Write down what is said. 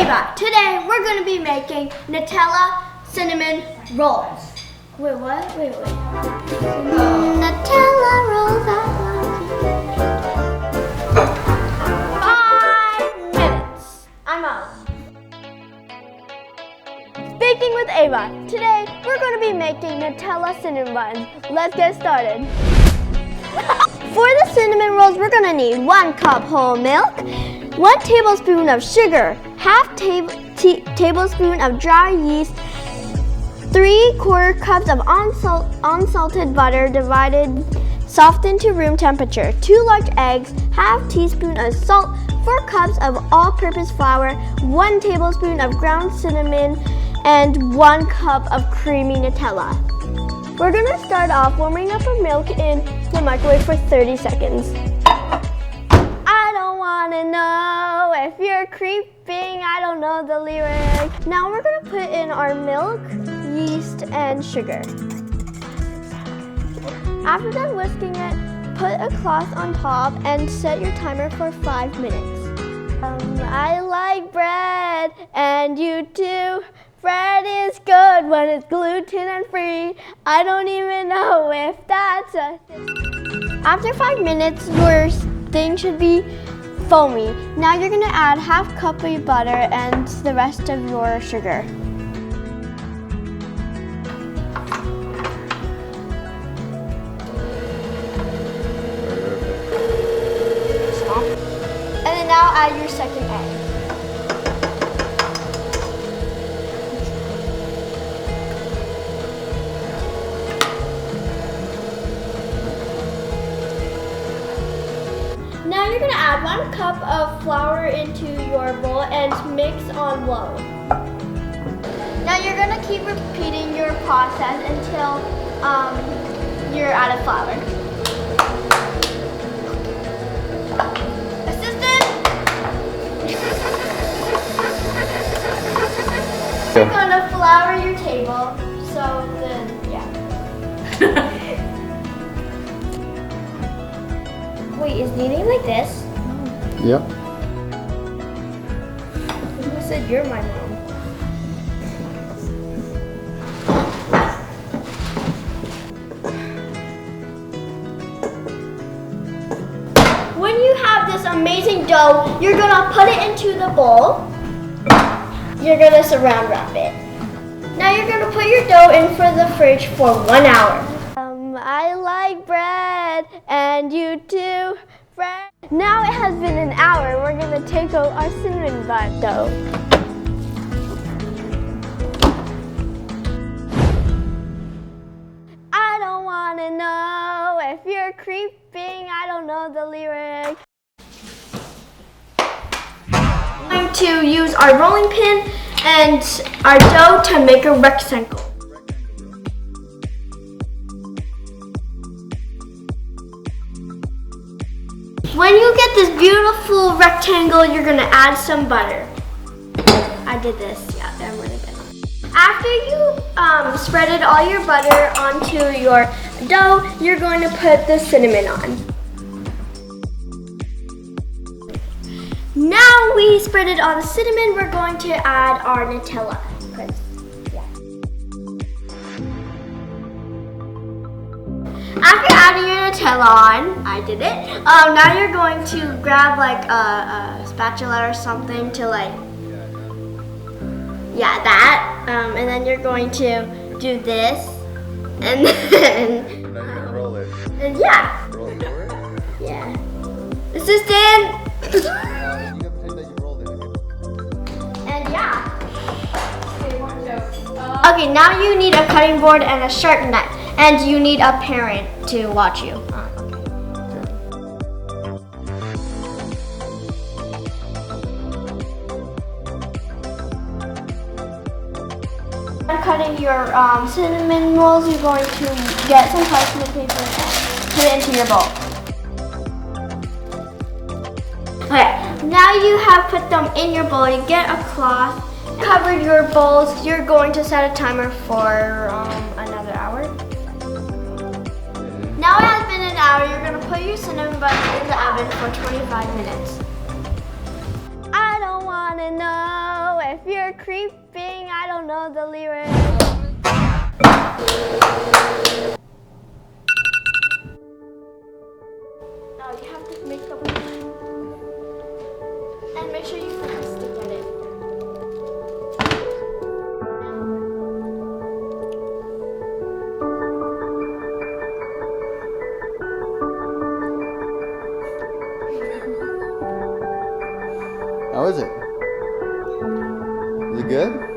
Ava. Today we're going to be making Nutella cinnamon rolls. Wait, what? Wait. Nutella rolls at 5 minutes. I'm out. Baking with Ava. Today we're going to be making Nutella cinnamon buns. Let's get started. For the cinnamon rolls, we're going to need 1 cup whole milk, 1 tablespoon of sugar, half tablespoon of dry yeast, 3/4 cups of unsalted butter softened to room temperature, 2 large eggs, half teaspoon of salt, 4 cups of all-purpose flour, 1 tablespoon of ground cinnamon, and 1 cup of creamy Nutella. We're gonna start off warming up our milk in the microwave for 30 seconds. I don't wanna know if you're creeping, I don't know the lyrics. Now we're gonna put in our milk, yeast, and sugar. After done whisking it, put a cloth on top and set your timer for 5 minutes. I like bread, and you too. Bread is good when it's gluten and free. I don't even know if that's a thing. After 5 minutes, your thing should be foamy. Now you're gonna add half cup of butter and the rest of your sugar. And then now add your second egg. Now you're gonna add 1 cup of flour into your bowl and mix on low. Now you're gonna keep repeating your process until you're out of flour. Assistant! You're gonna flour your table, so then, yeah. Wait, is kneading like this? Yep. Who said you're my mom? When you have this amazing dough, you're gonna put it into the bowl. You're gonna saran wrap it. Now you're gonna put your dough in for the fridge for 1 hour. I like bread, and you too. Bread. Now it has been an hour. We're gonna take out our cinnamon bun dough. I don't wanna know if you're creeping. I don't know the lyrics. I'm going to use our rolling pin and our dough to make a rectangle. When you get this beautiful rectangle, you're gonna add some butter. I did this, yeah, I'm really good. After you spreaded all your butter onto your dough, you're going to put the cinnamon on. Now we spreaded all the cinnamon, we're going to add our Nutella. After adding your Nutella on, I did it. Now you're going to grab like a spatula or something to like, yeah, that. And then you're going to do this, and then. Now you're gonna roll it. And yeah. Roll it forward. Yeah. Assistant. You gotta pretend that you rolled it. And yeah. Okay, now you need a cutting board and a sharp knife. And you need a parent to watch you. When cutting your cinnamon rolls, you're going to get some parchment paper and put it into your bowl. Okay, now you have put them in your bowl. You get a cloth, cover your bowls. You're going to set a timer for another hour. Now it has been an hour. You're going to put your cinnamon buns in the oven for 25 minutes. I don't want to know you're creeping. I don't know the lyrics. Now you have to make a plan. And make sure you focus to get it. How is it? Is it good?